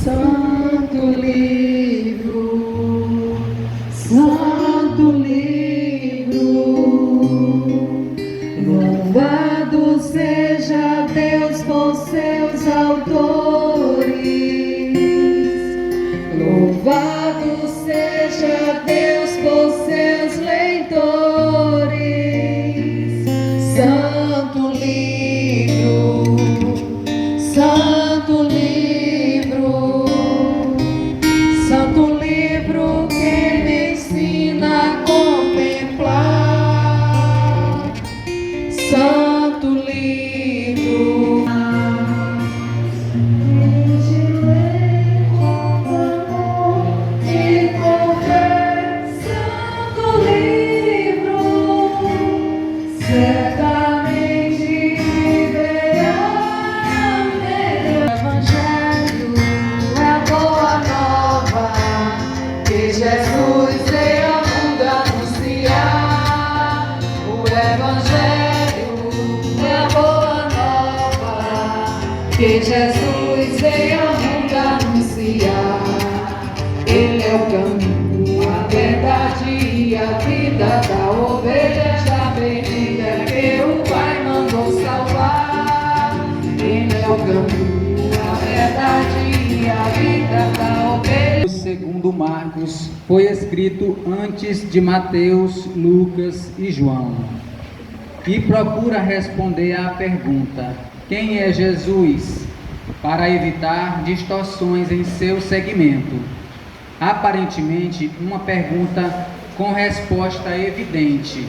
Santo livro, santo livro, louvado seja Deus por seus autores, louvado seja Deus por seus leitores. Santo livro, santo livro, santo livro que me ensina a contemplar. Santo livro, de ler com amor e com fé. Santo livro, certamente viverá melhor. Evangelho é a boa nova que Jesus veio ao mundo anunciar. O Evangelho é a boa nova que Jesus veio ao mundo anunciar. Ele é o caminho, a verdade e a vida da ovelha já perdida que o Pai mandou salvar. Ele é o caminho, a verdade e a vida da ovelha. Segundo Marcos, foi escrito antes de Mateus, Lucas e João. E procura responder à pergunta: quem é Jesus? Para evitar distorções em seu segmento. Aparentemente, uma pergunta com resposta evidente.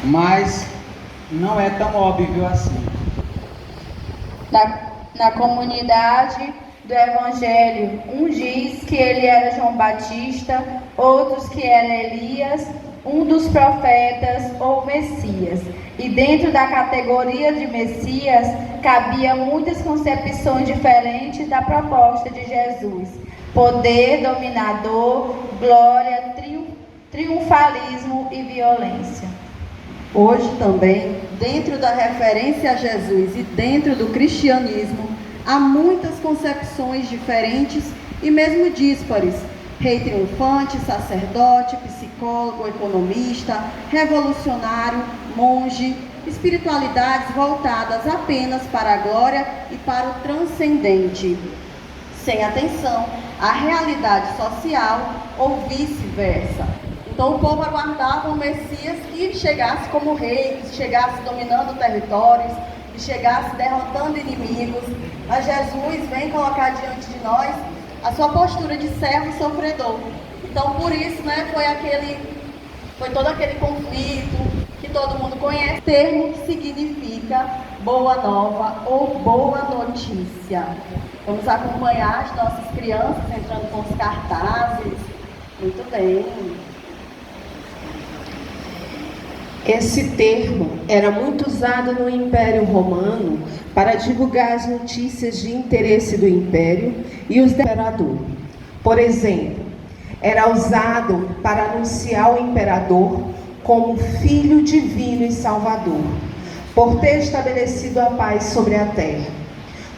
Mas não é tão óbvio assim. Na comunidade do Evangelho, um diz que ele era João Batista, outros que era Elias, um dos profetas ou Messias. E dentro da categoria de Messias, cabia muitas concepções diferentes da proposta de Jesus: poder, dominador, glória, triunfalismo e violência. Hoje também, dentro da referência a Jesus e dentro do cristianismo, há muitas concepções diferentes e mesmo díspares: rei triunfante, sacerdote, psicólogo, economista, revolucionário, monge, espiritualidades voltadas apenas para a glória e para o transcendente, sem atenção à realidade social ou vice-versa. Então o povo aguardava um Messias que chegasse como rei, que chegasse dominando territórios, que chegasse derrotando inimigos. Mas Jesus vem colocar diante de nós a sua postura de servo sofredor. Então por isso, foi todo aquele conflito que todo mundo conhece, termo que significa boa nova ou boa notícia. Vamos acompanhar as nossas crianças entrando com os cartazes. Muito bem. Esse termo era muito usado no Império Romano para divulgar as notícias de interesse do Império e os do imperador. Por exemplo, era usado para anunciar o imperador como filho divino e salvador, por ter estabelecido a paz sobre a terra.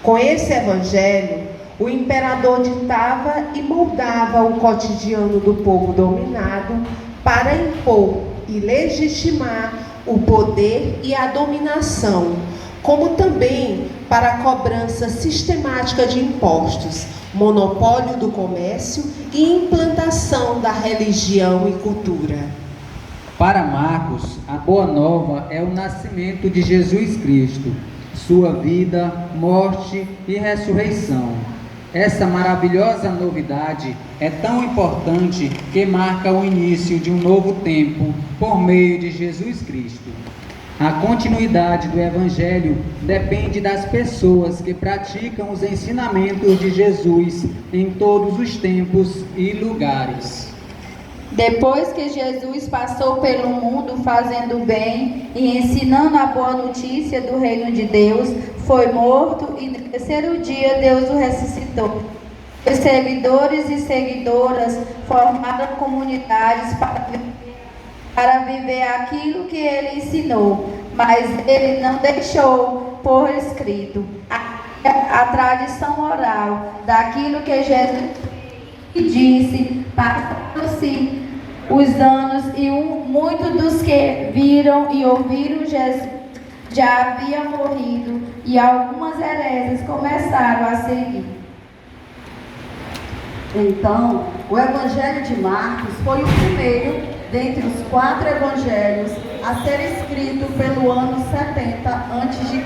Com esse evangelho, o imperador ditava e moldava o cotidiano do povo dominado para impor e legitimar o poder e a dominação, como também para a cobrança sistemática de impostos, monopólio do comércio e implantação da religião e cultura. Para Marcos, a Boa Nova é o nascimento de Jesus Cristo, sua vida, morte e ressurreição. Essa maravilhosa novidade é tão importante que marca o início de um novo tempo por meio de Jesus Cristo. A continuidade do Evangelho depende das pessoas que praticam os ensinamentos de Jesus em todos os tempos e lugares. Depois que Jesus passou pelo mundo fazendo bem e ensinando a boa notícia do reino de Deus, foi morto e no terceiro dia Deus o ressuscitou. Os servidores e seguidoras formaram comunidades para viver aquilo que ele ensinou, mas ele não deixou por escrito a tradição oral daquilo que Jesus disse, passaram-se os anos e muitos dos que viram e ouviram Jesus já haviam morrido e algumas hereses começaram a seguir. Então, o Evangelho de Marcos foi o primeiro dentre os 4 evangelhos a ser escrito pelo ano 70 a.C.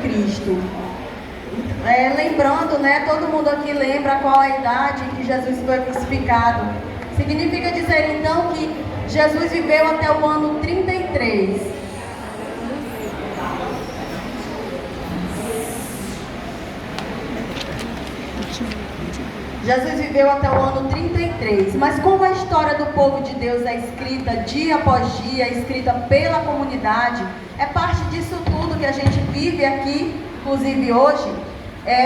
Lembrando, todo mundo aqui lembra qual a idade em que Jesus foi crucificado. Significa dizer então que Jesus viveu até o ano 33. Jesus viveu até o ano 33, mas como a história do povo de Deus é escrita dia após dia, é escrita pela comunidade, é parte disso tudo que a gente vive aqui, inclusive hoje,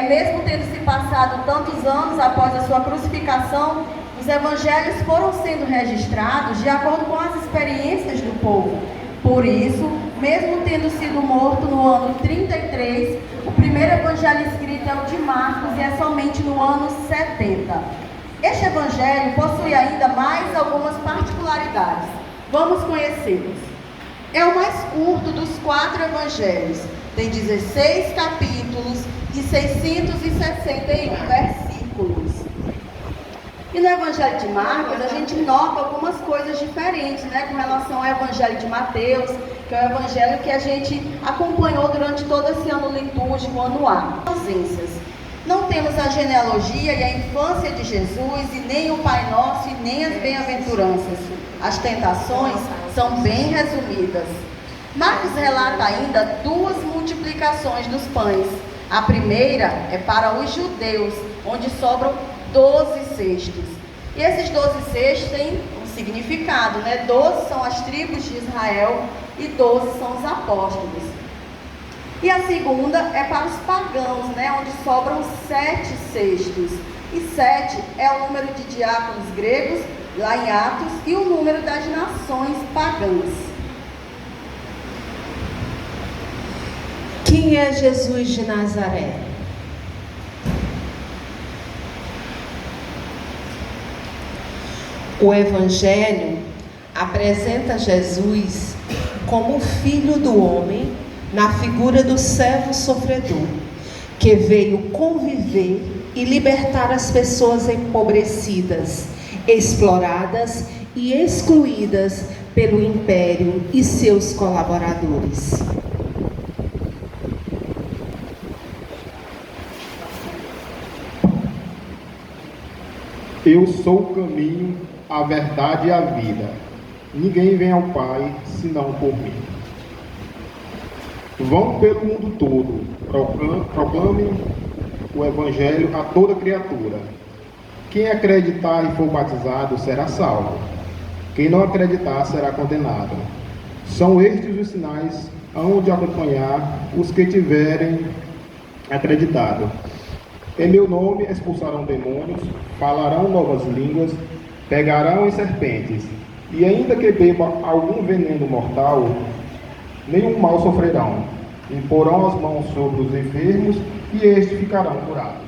mesmo tendo se passado tantos anos após a sua crucificação, os evangelhos foram sendo registrados de acordo com as experiências do povo. Por isso, mesmo tendo sido morto no ano 33, o primeiro evangelho escrito é o de Marcos e é somente no ano 70. Este evangelho possui ainda mais algumas particularidades. Vamos conhecê-los. É o mais curto dos 4 evangelhos. Tem 16 capítulos e 661 versículos. E no Evangelho de Marcos, a gente nota algumas coisas diferentes, com relação ao Evangelho de Mateus, que é o Evangelho que a gente acompanhou durante todo esse ano litúrgico, anual. Ausências. Não temos a genealogia e a infância de Jesus, e nem o Pai Nosso, e nem as bem-aventuranças. As tentações são bem resumidas. Marcos relata ainda 2 multiplicações dos pães. A primeira é para os judeus, onde sobram 12 cestos. E esses 12 cestos têm um significado, 12 são as tribos de Israel e 12 são os apóstolos. E a segunda é para os pagãos, onde sobram 7 cestos. E 7 é o número de diáconos gregos, lá em Atos, e o número das nações pagãs. Quem é Jesus de Nazaré? O Evangelho apresenta Jesus como o Filho do homem na figura do servo sofredor, que veio conviver e libertar as pessoas empobrecidas, exploradas e excluídas pelo império e seus colaboradores. Eu sou o caminho, a verdade e a vida. Ninguém vem ao Pai, senão por mim. Vão pelo mundo todo, proclamem o Evangelho a toda criatura. Quem acreditar e for batizado será salvo. Quem não acreditar será condenado. São estes os sinais hão de acompanhar os que tiverem acreditado. Em meu nome expulsarão demônios, falarão novas línguas, pegarão em serpentes, e ainda que bebam algum veneno mortal, nenhum mal sofrerão. Imporão as mãos sobre os enfermos, e estes ficarão curados.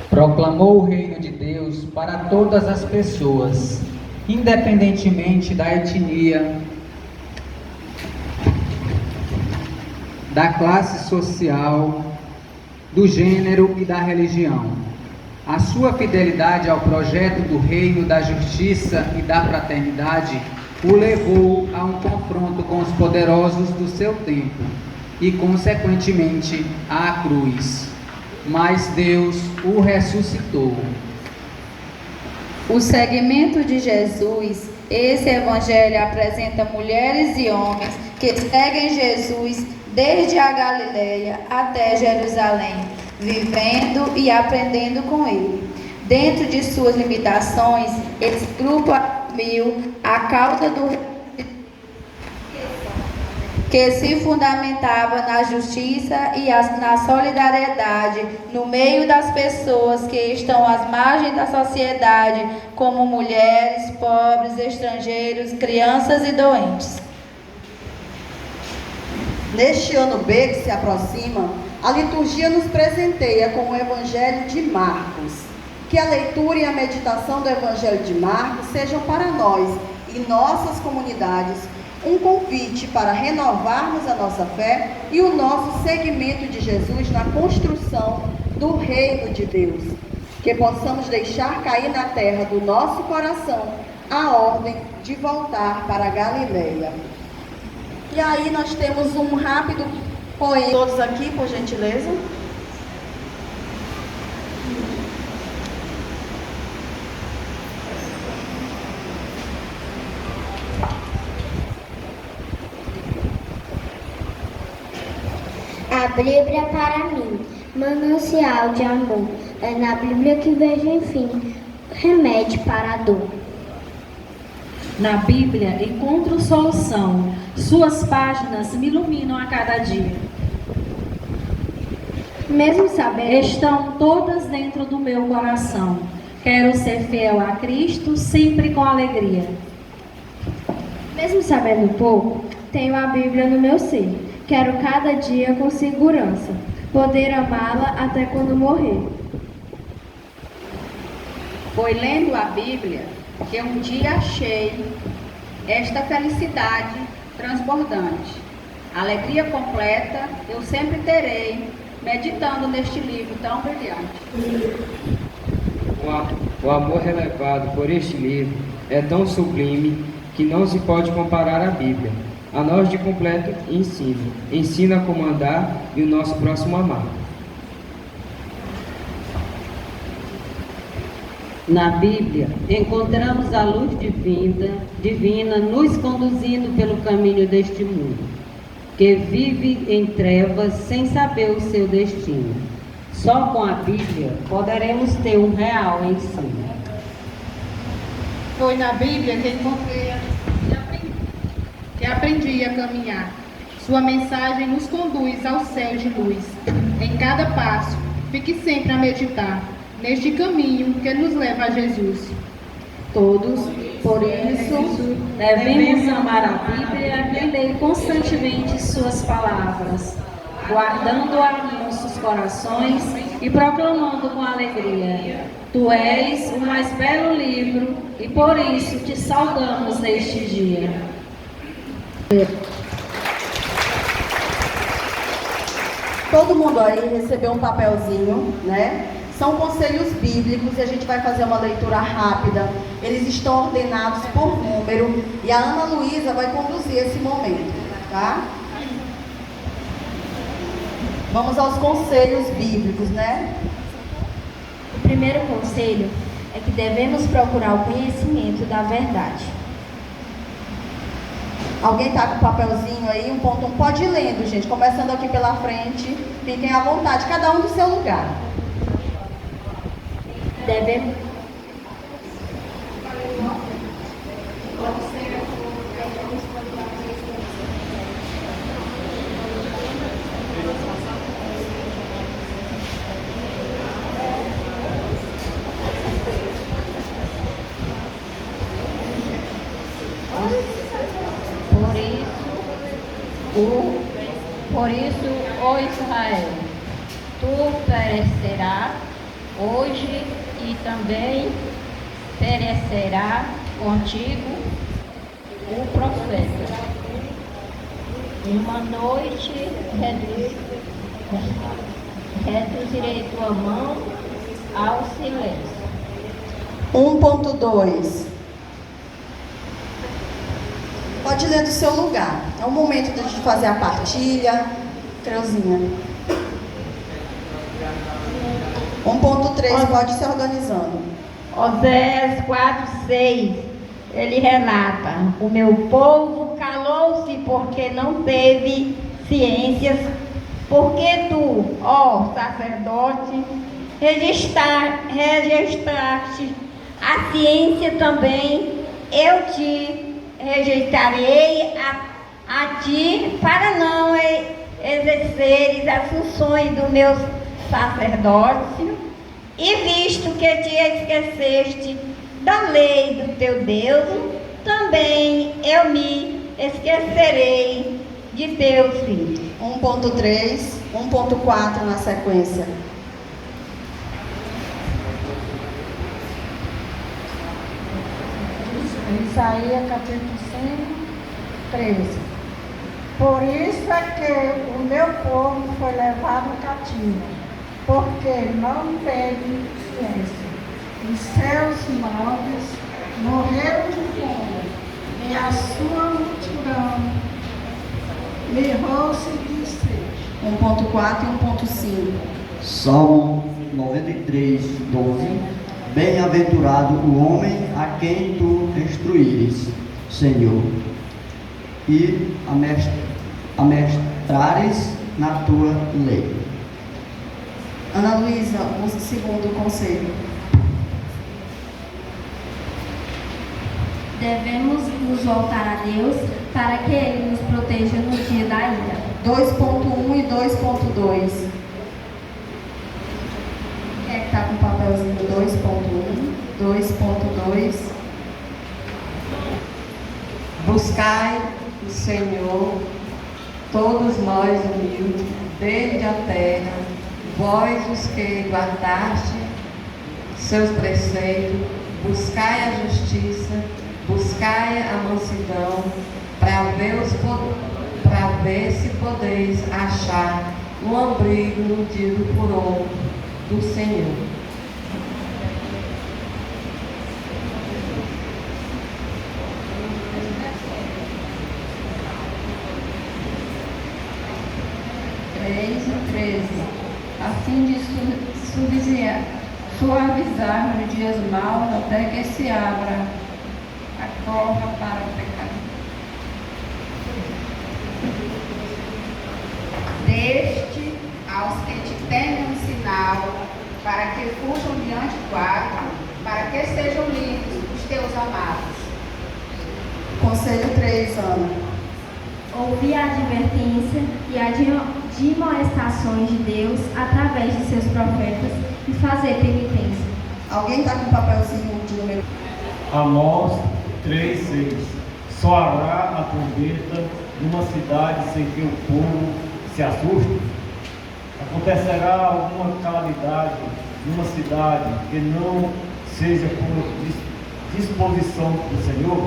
Proclamou o reino de Deus para todas as pessoas, independentemente da etnia, da classe social, do gênero e da religião. A sua fidelidade ao projeto do reino, da justiça e da fraternidade o levou a um confronto com os poderosos do seu tempo e, consequentemente, à cruz. Mas Deus o ressuscitou. O segmento de Jesus, esse evangelho apresenta mulheres e homens que seguem Jesus desde a Galileia até Jerusalém, vivendo e aprendendo com ele. Dentro de suas limitações, esse grupo assumiu a causa do que se fundamentava na justiça e na solidariedade no meio das pessoas que estão às margens da sociedade, como mulheres, pobres, estrangeiros, crianças e doentes. Neste ano B que se aproxima, a liturgia nos presenteia com o Evangelho de Marcos. Que a leitura e a meditação do Evangelho de Marcos sejam para nós e nossas comunidades um convite para renovarmos a nossa fé e o nosso seguimento de Jesus na construção do reino de Deus. Que possamos deixar cair na terra do nosso coração a ordem de voltar para a Galileia. E aí nós temos um rápido poema. Todos aqui, por gentileza. A Bíblia para mim, manancial de amor, é na Bíblia que vejo enfim, remédio para a dor. Na Bíblia encontro solução, suas páginas me iluminam a cada dia. Mesmo sabendo, Estão todas dentro do meu coração. Quero ser fiel a Cristo, sempre com alegria. mesmo sabendo pouco, tenho a Bíblia no meu ser. Quero cada dia com segurança, poder amá-la até quando morrer. Foi lendo a Bíblia que um dia achei esta felicidade transbordante. Alegria completa eu sempre terei, meditando neste livro tão brilhante. O amor relevado por este livro é tão sublime que não se pode comparar à Bíblia. A nós de completo ensino. Ensina como andar e o nosso próximo amar. Na Bíblia, encontramos a luz divina nos conduzindo pelo caminho deste mundo, que vive em trevas sem saber o seu destino. Só com a Bíblia poderemos ter um real ensino. Foi na Bíblia que encontrei que aprendi a caminhar. Sua mensagem nos conduz ao céu de luz. Em cada passo, fique sempre a meditar neste caminho que nos leva a Jesus. Todos, por isso, devemos amar a Bíblia e ler constantemente suas palavras, guardando-a em nossos corações e proclamando com alegria. Tu és o mais belo livro e por isso te saudamos neste dia. Todo mundo aí recebeu um papelzinho, né? São conselhos bíblicos e a gente vai fazer uma leitura rápida. Eles estão ordenados por número e a Ana Luísa vai conduzir esse momento, tá? Vamos aos conselhos bíblicos, né? O primeiro conselho é que devemos procurar o conhecimento da verdade. Alguém tá com o papelzinho aí, 1.1? Pode ir lendo, gente. Começando aqui pela frente. Fiquem à vontade, cada um do seu lugar. Devemos Por isso, ó Israel, tu perecerás hoje e também perecerá contigo o profeta. Uma noite reduzirei tua mão ao silêncio. 1.2. Pode ler do seu lugar. É o momento de a gente fazer a partilha. Creuzinha. 1.3, pode se organizando. Oséias 4:6, ele relata: o meu povo calou-se porque não teve ciências, porque tu, ó sacerdote, registraste a ciência também, eu te rejeitarei a ti para não exerceres as funções do meu sacerdócio, e visto que te esqueceste da lei do teu Deus, também eu me esquecerei de teus filhos. 1.3, 1.4 na sequência. Isaías capítulo 5, 13. Por isso é que o meu povo foi levado cativo, porque não teve ciência. Os seus nobres morreram de fome, e a sua multidão mirrou-se de sede. 1.4 e 1.5. Salmo 93, 12. Bem-aventurado o homem a quem tu instruíres, Senhor, e amestrares na tua lei. Ana Luísa, o segundo conselho. Devemos nos voltar a Deus para que Ele nos proteja no dia da ira. 2.1 e 2.2. Quem é que está com o papelzinho 2.1, 2.2? Buscai o Senhor, todos nós humildes, desde a terra, vós os que guardaste seus preceitos, buscai a justiça, buscai a mansidão, para ver se podeis achar um abrigo no dia do furor do Senhor. A fim de suavizar nos dias maus, até que se abra a cova para o pecado. Deste aos que te temem um sinal, para que fujam diante do ato, para que sejam livres os teus amados. Conselho 3, Ana. Ouvir a advertência e a admoestações de Deus através de seus profetas e fazer penitência. Alguém está com o papelzinho de número? Amós 3:6. Soará a trombeta numa cidade sem que o povo se assuste? Acontecerá alguma calamidade numa cidade que não seja por disposição do Senhor?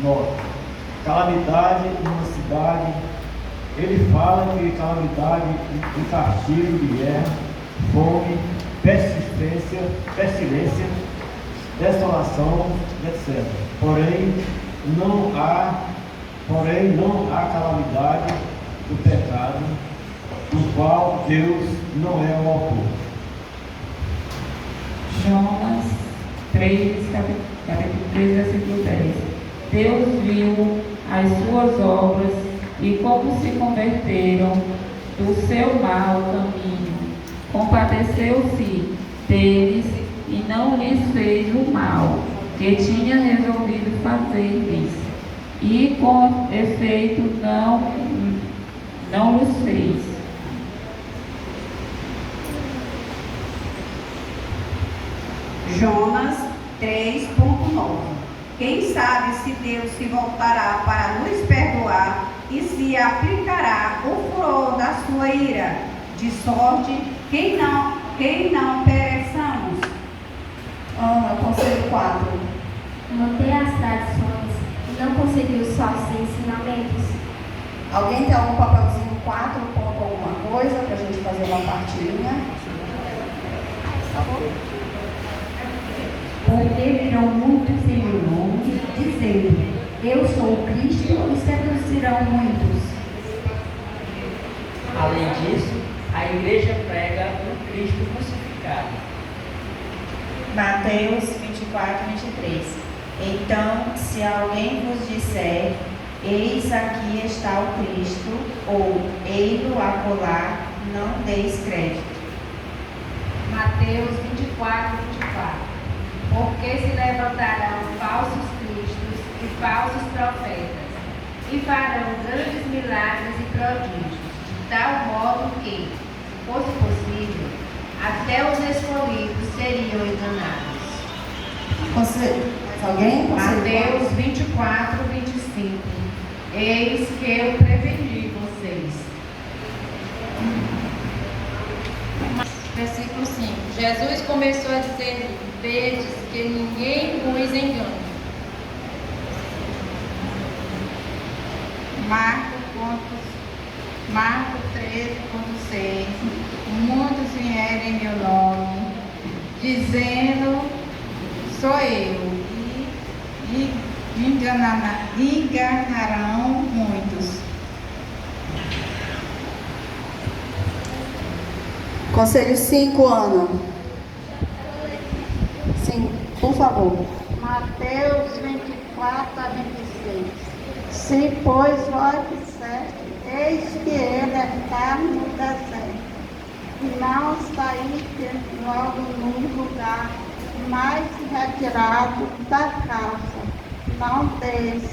Nota. Calamidade numa cidade, ele fala que calamidade de castigo, de guerra, fome, pestilência, desolação, etc. Porém não há calamidade do pecado, do qual Deus não é o autor. Jonas 3, capítulo 3, versículo 10. Deus viu as suas obras e como se converteram do seu mau caminho. Compadeceu-se deles e não lhes fez o mal que tinha resolvido fazer-lhes. E com efeito não lhes fez. Jonas 3.9. Quem sabe se Deus se voltará para nos perdoar e se aplicará o furor da sua ira, de sorte que não pereçamos. Conselho 4. Manter as tradições e não conseguir os falsos ensinamentos. Alguém tem algum papelzinho 4 ponto alguma coisa para a gente fazer uma partilha? Porque virão muitos em meu nome, dizendo, eu sou o Cristo, e seduzirão muitos. Além disso, a igreja prega o Cristo crucificado. Mateus 24, 23. Então, se alguém vos disser, eis aqui está o Cristo, ou ei-lo acolá, não deis crédito. Mateus 24, 24. Porque se levantarão falsos cristos e falsos profetas, e farão grandes milagres e prodígios, de tal modo que, se fosse possível, até os escolhidos seriam enganados. Alguém? Mateus 24, 25. Eis que eu preveni vocês. Versículo 5. Jesus começou a dizer: vedes que ninguém vos engane. Marcos 13,6. Muitos vieram em meu nome, dizendo: sou eu, e enganarão muitos. Conselho 5, Ana. Sim, por favor. Mateus 24 a 26. Se, pois, vós disseste, eis que ele está no deserto, e não saíste logo num lugar mais retirado da casa, não deis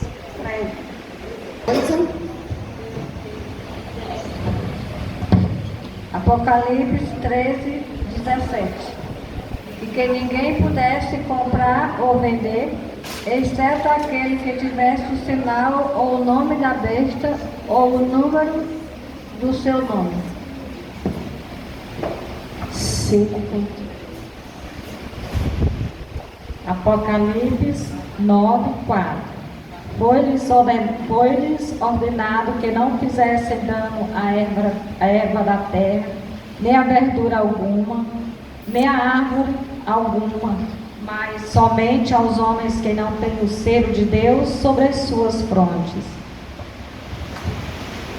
crédito. Apocalipse 13, 17. E que ninguém pudesse comprar ou vender, exceto aquele que tivesse o sinal ou o nome da besta ou o número do seu nome. 5. Apocalipse 9, 4. Foi-lhes ordenado que não fizessem dano à erva da terra, nem a verdura alguma, nem a árvore alguma, mas somente aos homens que não têm o selo de Deus sobre as suas frontes.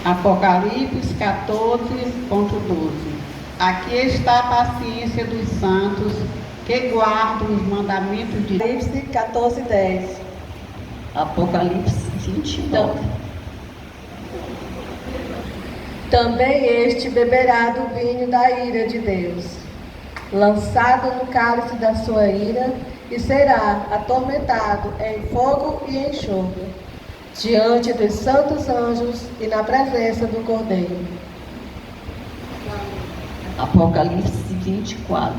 Apocalipse 14.12. Aqui está a paciência dos santos que guardam os mandamentos de Deus. Apocalipse 14:10. Apocalipse 29. Também este beberá do vinho da ira de Deus, lançado no cálice da sua ira, e será atormentado em fogo e enxofre, diante dos santos anjos e na presença do Cordeiro. Apocalipse 24.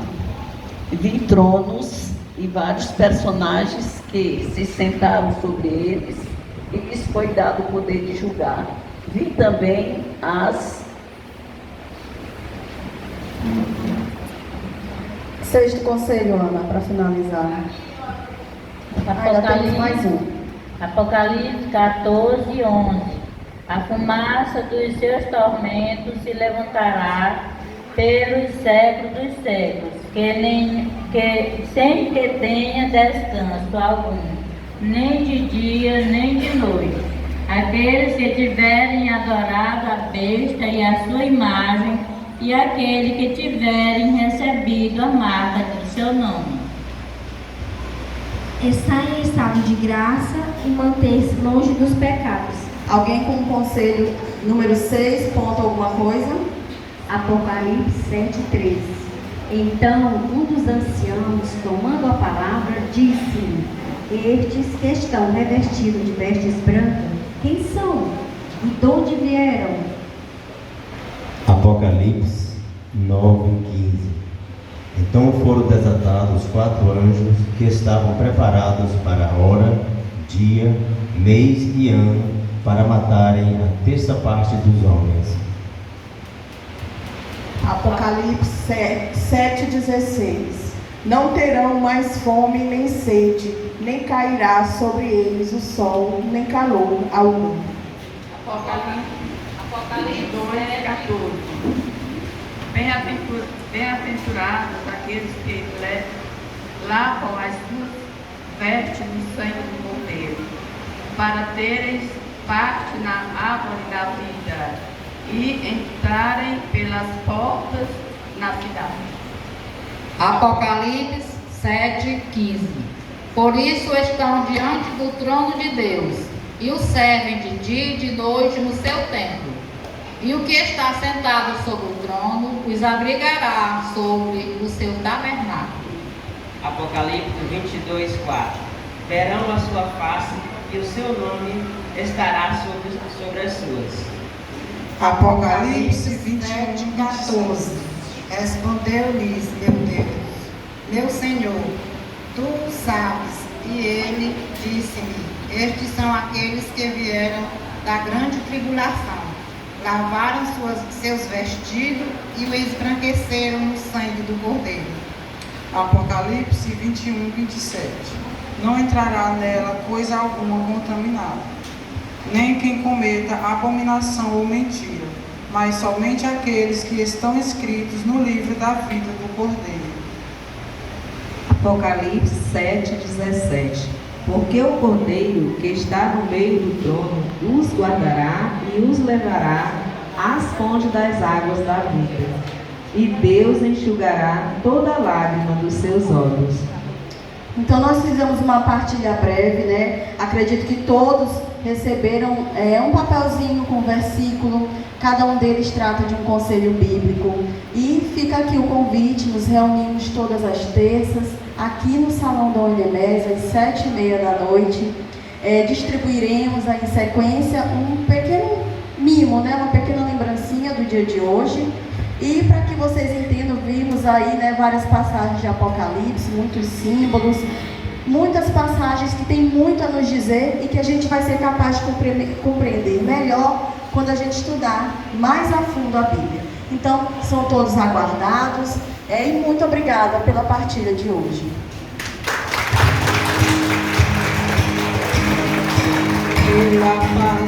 Vi tronos e vários personagens que se sentaram sobre eles, e lhes foi dado o poder de julgar. Vi também as... Sexto conselho, Ana, para finalizar. Ainda temos mais um. Apocalipse 14, 11. A fumaça dos seus tormentos se levantará pelos séculos dos séculos, sem que tenha descanso algum, nem de dia, nem de noite. Aqueles que tiverem adorado a besta e a sua imagem, e aquele que tiverem recebido a marca do seu nome. Estar em estado de graça e manter-se longe dos pecados. Alguém com conselho número 6, ponto alguma coisa? Apocalipse 7:13. Então um dos anciãos, tomando a palavra, disse-me: estes que estão revestidos de vestes brancas, quem são? E de onde vieram? Apocalipse 9:15. Então foram desatados 4 anjos que estavam preparados para a hora, dia, mês e ano, para matarem a terça parte dos homens. Apocalipse 7:16. Não terão mais fome nem sede, nem cairá sobre eles o sol, nem calor algum. Apocalipse 2:14. Bem-aventurados aqueles que lavam as suas vestes no sangue do Cordeiro, para terem parte na árvore da vida e entrarem pelas portas na cidade. Apocalipse 7:15. Por isso estão diante do trono de Deus, e o servem de dia e de noite no seu templo. E o que está sentado sobre o trono os abrigará sobre o seu tabernáculo. Apocalipse 22:4. Verão a sua face, e o seu nome estará sobre as suas. Apocalipse 21:14. Respondeu-lhes meu Deus, meu Senhor, tu sabes. E ele disse-me: estes são aqueles que vieram da grande tribulação, lavaram seus vestidos e o esbranqueceram no sangue do Cordeiro. Apocalipse 21, 27. Não entrará nela coisa alguma contaminada, nem quem cometa abominação ou mentira, mas somente aqueles que estão escritos no livro da vida do Cordeiro. Apocalipse 7, 17. Porque o Cordeiro que está no meio do trono os guardará e os levará às fontes das águas da vida. E Deus enxugará toda lágrima dos seus olhos. Então nós fizemos uma partilha breve, né? Acredito que todos receberam um papelzinho com versículo, cada um deles trata de um conselho bíblico. E fica aqui o convite, nos reunimos todas as terças, aqui no Salão da Unemes, às 7h30 da noite. Distribuiremos aí em sequência um pequeno mimo, né? Uma pequena lembrancinha do dia de hoje. E para que vocês entendam, vimos aí, né, várias passagens de Apocalipse, muitos símbolos, muitas passagens que tem muito a nos dizer e que a gente vai ser capaz de compreender melhor quando a gente estudar mais a fundo a Bíblia. Então, são todos aguardados e muito obrigada pela partilha de hoje. Pela